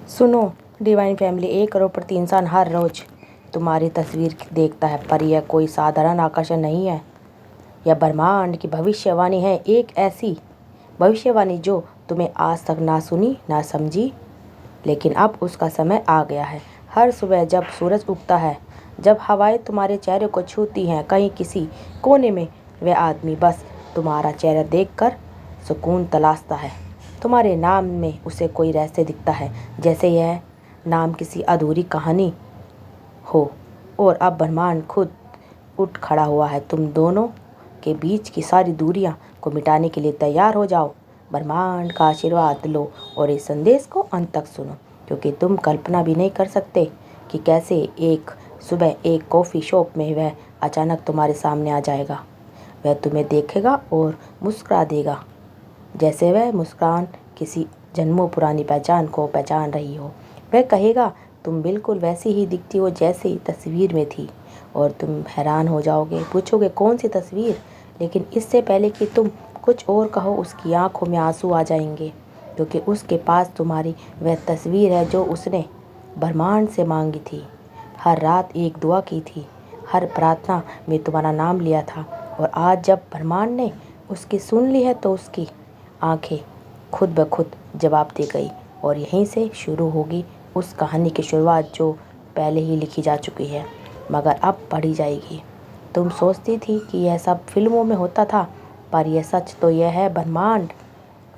सुनो divine family, 1 crore प्रति इंसान हर रोज तुम्हारी तस्वीर देखता है, पर यह कोई साधारण आकर्षण नहीं है। यह ब्रह्मांड की भविष्यवाणी है, एक ऐसी भविष्यवाणी जो तुम्हें आज तक ना सुनी ना समझी, लेकिन अब उसका समय आ गया है। हर सुबह जब सूरज उगता है, जब हवाएं तुम्हारे चेहरे को छूती हैं, कहीं किसी कोने में वह आदमी बस तुम्हारा चेहरा देखकर सुकून तलाशता है। तुम्हारे नाम में उसे कोई रहस्य दिखता है, जैसे यह नाम किसी अधूरी कहानी हो। और अब ब्रह्मांड खुद उठ खड़ा हुआ है। तुम दोनों के बीच की सारी दूरियां को मिटाने के लिए तैयार हो जाओ। ब्रह्मांड का आशीर्वाद लो और इस संदेश को अंत तक सुनो, क्योंकि तुम कल्पना भी नहीं कर सकते कि कैसे एक सुबह एक कॉफ़ी शॉप में वह अचानक तुम्हारे सामने आ जाएगा। वह तुम्हें देखेगा और मुस्कुरा देगा, जैसे वह मुस्कान किसी जन्मों पुरानी पहचान को पहचान रही हो। वह कहेगा, तुम बिल्कुल वैसी ही दिखती हो जैसी तस्वीर में थी। और तुम हैरान हो जाओगे, पूछोगे कौन सी तस्वीर। लेकिन इससे पहले कि तुम कुछ और कहो, उसकी आंखों में आंसू आ जाएंगे, क्योंकि उसके पास तुम्हारी वह तस्वीर है जो उसने ब्रह्मांड से मांगी थी, हर रात एक दुआ की थी, हर प्रार्थना में तुम्हारा नाम लिया था। और आज जब ब्रह्मांड ने उसकी सुन ली है, तो उसकी आंखें खुद ब खुद जवाब दे गई। और यहीं से शुरू होगी उस कहानी की शुरुआत जो पहले ही लिखी जा चुकी है, मगर अब पढ़ी जाएगी। तुम सोचती थी कि यह सब फिल्मों में होता था, पर यह सच तो यह है, ब्रह्मांड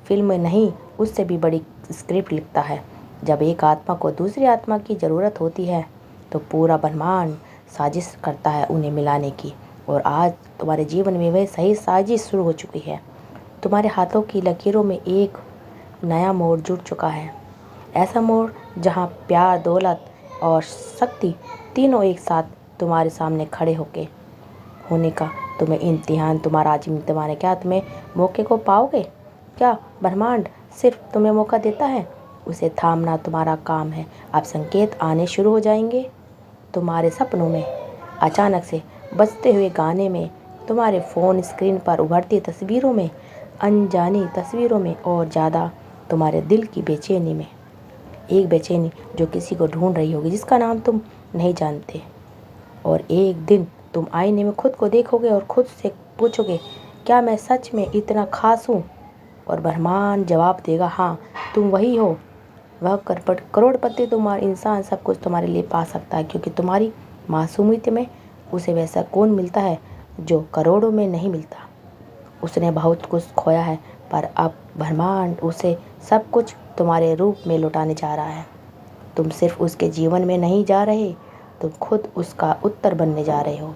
फिल्म नहीं, उससे भी बड़ी स्क्रिप्ट लिखता है। जब एक आत्मा को दूसरी आत्मा की ज़रूरत होती है, तो पूरा ब्रह्मांड साजिश करता है उन्हें मिलाने की। और आज तुम्हारे जीवन में वह सही साजिश शुरू हो चुकी है। तुम्हारे हाथों की लकीरों में एक नया मोड़ जुड़ चुका है, ऐसा मोड़ जहां प्यार, दौलत और शक्ति तीनों एक साथ तुम्हारे सामने खड़े होने का तुम्हें इम्तिहान तुम्हारा आज इम्तिहान है। क्या तुम्हें मौके को पाओगे? क्या ब्रह्मांड सिर्फ तुम्हें मौका देता है? उसे थामना तुम्हारा काम है। अब संकेत आने शुरू हो जाएंगे, तुम्हारे सपनों में, अचानक से बजते हुए गाने में, तुम्हारे फ़ोन स्क्रीन पर उभरती तस्वीरों में, अनजानी तस्वीरों में, और ज़्यादा तुम्हारे दिल की बेचैनी में। एक बेचैनी जो किसी को ढूंढ रही होगी, जिसका नाम तुम नहीं जानते। और एक दिन तुम आईने में खुद को देखोगे और खुद से पूछोगे, क्या मैं सच में इतना खास हूँ? और ब्रह्मांड जवाब देगा, हाँ, तुम वही हो। वह करोड़पति तुम्हारा इंसान सब कुछ तुम्हारे लिए पा सकता है, क्योंकि तुम्हारी मासूमियत में उसे वैसा कौन मिलता है जो करोड़ों में नहीं मिलता। उसने बहुत कुछ खोया है, पर अब ब्रह्मांड उसे सब कुछ तुम्हारे रूप में लौटाने जा रहा है। तुम सिर्फ उसके जीवन में नहीं जा रहे, तुम खुद उसका उत्तर बनने जा रहे हो।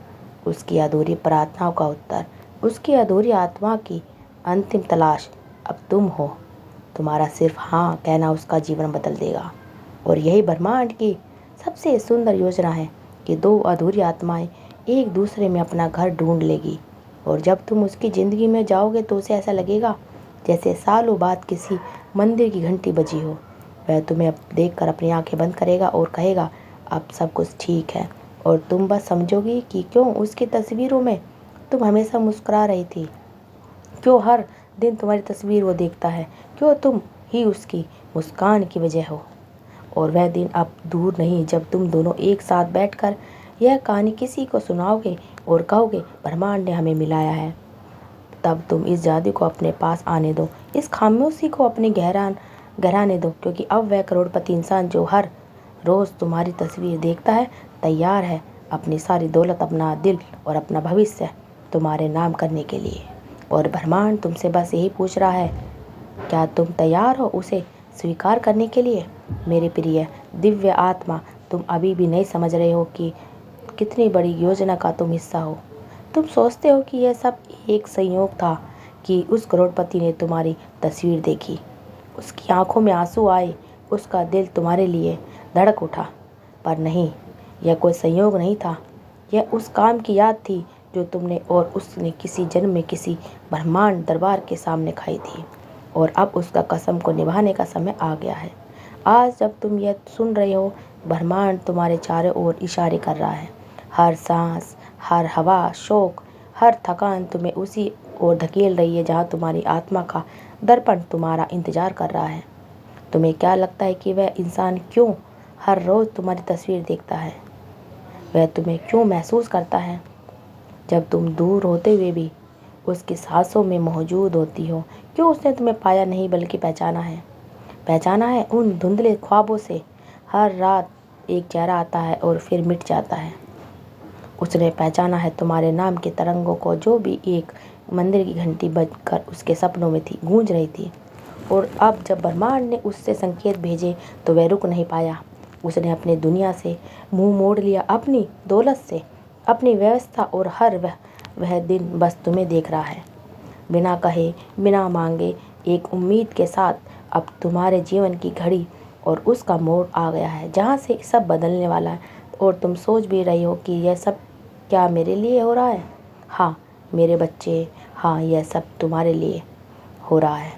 उसकी अधूरी प्रार्थनाओं का उत्तर, उसकी अधूरी आत्मा की अंतिम तलाश अब तुम हो। तुम्हारा सिर्फ हाँ कहना उसका जीवन बदल देगा। और यही ब्रह्मांड की सबसे सुंदर योजना है कि दो अधूरी आत्माएं एक दूसरे में अपना घर ढूंढ लेगी। और जब तुम उसकी ज़िंदगी में जाओगे, तो उसे ऐसा लगेगा जैसे सालों बाद किसी मंदिर की घंटी बजी हो। वह तुम्हें देखकर अपनी आंखें बंद करेगा और कहेगा, अब सब कुछ ठीक है। और तुम बस समझोगी कि क्यों उसकी तस्वीरों में तुम हमेशा मुस्कुरा रही थी, क्यों हर दिन तुम्हारी तस्वीर वो देखता है, क्यों तुम ही उसकी मुस्कान की वजह हो। और वह दिन अब दूर नहीं, जब तुम दोनों एक साथ बैठकर यह कहानी किसी को सुनाओगे और कहोगे, ब्रह्मांड ने हमें मिलाया है। तब तुम इस जादू को अपने पास आने दो, इस खामोशी को अपने गहराने दो, क्योंकि अब वह करोड़पति इंसान जो हर रोज़ तुम्हारी तस्वीर देखता है, तैयार है अपनी सारी दौलत, अपना दिल और अपना भविष्य तुम्हारे नाम करने के लिए। और ब्रह्मांड तुमसे बस यही पूछ रहा है, क्या तुम तैयार हो उसे स्वीकार करने के लिए? मेरे प्रिय दिव्य आत्मा, तुम अभी भी नहीं समझ रहे हो कि कितनी बड़ी योजना का तुम हिस्सा हो। तुम सोचते हो कि यह सब एक संयोग था, कि उस करोड़पति ने तुम्हारी तस्वीर देखी, उसकी आंखों में आंसू आए, उसका दिल तुम्हारे लिए धड़क उठा। पर नहीं, यह कोई संयोग नहीं था। यह उस काम की याद थी जो तुमने और उसने किसी जन्म में किसी ब्रह्मांड दरबार के सामने खाई थी। और अब उसका कसम को निभाने का समय आ गया है। आज जब तुम यह सुन रहे हो, ब्रह्मांड तुम्हारे चारों ओर इशारे कर रहा है। हर सांस, हर हवा, शौक, हर थकान तुम्हें उसी ओर धकेल रही है जहाँ तुम्हारी आत्मा का दर्पण तुम्हारा इंतजार कर रहा है। तुम्हें क्या लगता है कि वह इंसान क्यों हर रोज़ तुम्हारी तस्वीर देखता है? वह तुम्हें क्यों महसूस करता है जब तुम दूर होते हुए भी उसकी सांसों में मौजूद होती हो? क्यों उसने तुम्हें पाया नहीं बल्कि पहचाना है? पहचाना है उन धुंधले ख्वाबों से। हर रात एक चेहरा आता है और फिर मिट जाता है। उसने पहचाना है तुम्हारे नाम के तरंगों को, जो भी एक मंदिर की घंटी बजकर उसके सपनों में थी, गूंज रही थी। और अब जब ब्रह्मांड ने उससे संकेत भेजे तो वह रुक नहीं पाया। उसने अपनी दुनिया से मुंह मोड़ लिया, अपनी दौलत से, अपनी व्यवस्था, और हर वह दिन बस तुम्हें देख रहा है। बिना कहे, बिना मांगे, एक उम्मीद के साथ अब तुम्हारे जीवन की घड़ी और उसका मोड़ आ गया है, जहाँ से सब बदलने वाला है। और तुम सोच भी रही हो कि यह सब क्या मेरे लिए हो रहा है? हाँ मेरे बच्चे, हाँ यह सब तुम्हारे लिए हो रहा है,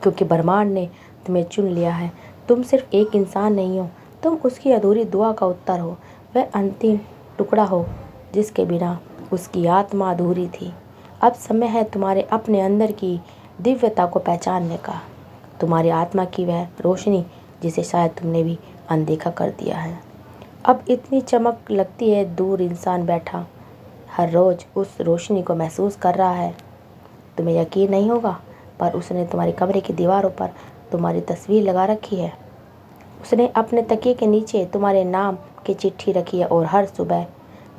क्योंकि ब्रह्मांड ने तुम्हें चुन लिया है। तुम सिर्फ एक इंसान नहीं हो, तुम उसकी अधूरी दुआ का उत्तर हो। वह अंतिम टुकड़ा हो जिसके बिना उसकी आत्मा अधूरी थी। अब समय है तुम्हारे अपने अंदर की दिव्यता को पहचानने का, तुम्हारी आत्मा की वह रोशनी जिसे शायद तुमने भी अनदेखा कर दिया है। अब इतनी चमक लगती है, दूर इंसान बैठा हर रोज़ उस रोशनी को महसूस कर रहा है। तुम्हें यकीन नहीं होगा, पर उसने तुम्हारे कमरे की दीवारों पर तुम्हारी तस्वीर लगा रखी है। उसने अपने तकिए के नीचे तुम्हारे नाम की चिट्ठी रखी है, और हर सुबह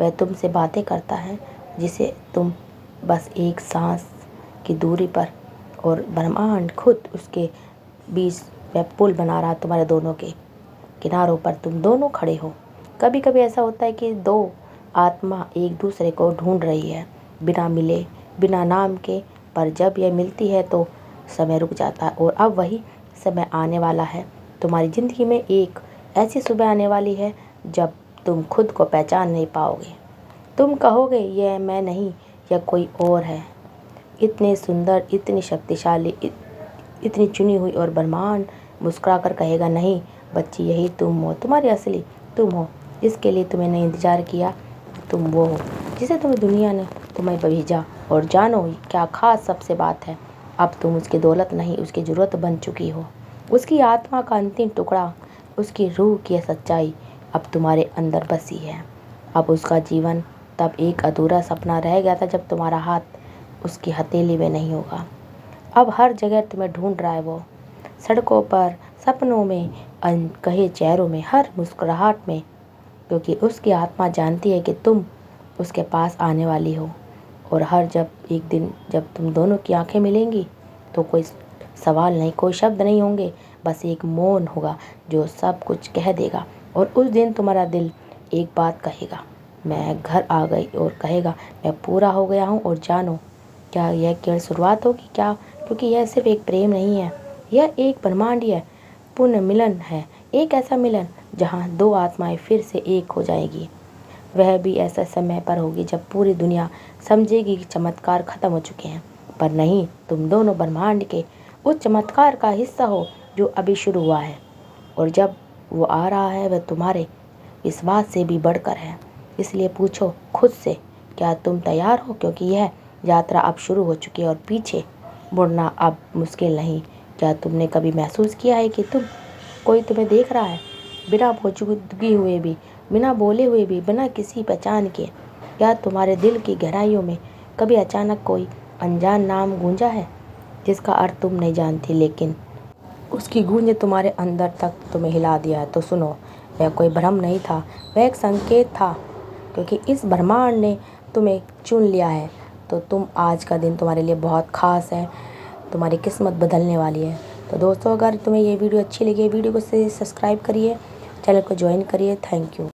वह तुमसे बातें करता है, जिसे तुम बस एक सांस की दूरी पर, और ब्रह्मांड खुद उसके बीच वह पुल बना रहा, तुम्हारे दोनों के किनारों पर तुम दोनों खड़े हो। कभी कभी ऐसा होता है कि दो आत्मा एक दूसरे को ढूंढ रही है, बिना मिले, बिना नाम के, पर जब यह मिलती है तो समय रुक जाता है। और अब वही समय आने वाला है। तुम्हारी ज़िंदगी में एक ऐसी सुबह आने वाली है जब तुम खुद को पहचान नहीं पाओगे। तुम कहोगे यह मैं नहीं, यह कोई और है, इतने सुंदर, इतनी शक्तिशाली, इतनी चुनी हुई। और ब्रह्मांड मुस्कुरा कर कहेगा, नहीं बच्ची, यही तुम हो, तुम्हारी असली तुम हो, जिसके लिए तुमने इंतज़ार किया। तुम वो हो जिसे तुम्हें दुनिया ने तुम्हें भेजा। और जानो क्या खास सबसे बात है, अब तुम उसकी दौलत नहीं, उसकी ज़रूरत बन चुकी हो। उसकी आत्मा का अंतिम टुकड़ा, उसकी रूह की सच्चाई अब तुम्हारे अंदर बसी है। अब उसका जीवन तब एक अधूरा सपना रह गया था जब तुम्हारा हाथ उसकी हथेली में नहीं होगा। अब हर जगह तुम्हें ढूंढ रहा है वो, सड़कों पर, सपनों में, अनकहे चेहरों में, हर मुस्कुराहट में, क्योंकि उसकी आत्मा जानती है कि तुम उसके पास आने वाली हो। और हर जब एक दिन जब तुम दोनों की आंखें मिलेंगी तो कोई सवाल नहीं, कोई शब्द नहीं होंगे, बस एक मौन होगा जो सब कुछ कह देगा। और उस दिन तुम्हारा दिल एक बात कहेगा, मैं घर आ गई, और कहेगा मैं पूरा हो गया हूँ। और जानो क्या यह केवल शुरुआत होगी क्या, क्योंकि यह सिर्फ एक प्रेम नहीं है, यह एक ब्रह्मांडीय पुण्य मिलन है। एक ऐसा मिलन जहाँ दो आत्माएं फिर से एक हो जाएगी। वह भी ऐसा समय पर होगी जब पूरी दुनिया समझेगी कि चमत्कार खत्म हो चुके हैं। पर नहीं, तुम दोनों ब्रह्मांड के उस चमत्कार का हिस्सा हो जो अभी शुरू हुआ है। और जब वो आ रहा है वह तुम्हारे विश्वास से भी बढ़कर है। इसलिए पूछो खुद से, क्या तुम तैयार हो, क्योंकि यह यात्रा अब शुरू हो चुकी है और पीछे मुड़ना अब मुश्किल नहीं। क्या तुमने कभी महसूस किया है कि कोई तुम्हें देख रहा है, बिना मौजूदगी हुए भी, बिना बोले हुए भी, बिना किसी पहचान के? या तुम्हारे दिल की गहराइयों में कभी अचानक कोई अनजान नाम गूंजा है, जिसका अर्थ तुम नहीं जानती, लेकिन उसकी गूंज ने तुम्हारे अंदर तक तुम्हें हिला दिया है? तो सुनो, वह कोई भ्रम नहीं था, वह एक संकेत था, क्योंकि इस ब्रह्मांड ने तुम्हें चुन लिया है। तो तुम, आज का दिन तुम्हारे लिए बहुत ख़ास है, तुम्हारी किस्मत बदलने वाली है। तो दोस्तों, अगर तुम्हें ये वीडियो अच्छी लगी, वीडियो को सब्सक्राइब करिए, चैनल को ज्वाइन करिए। Thank you.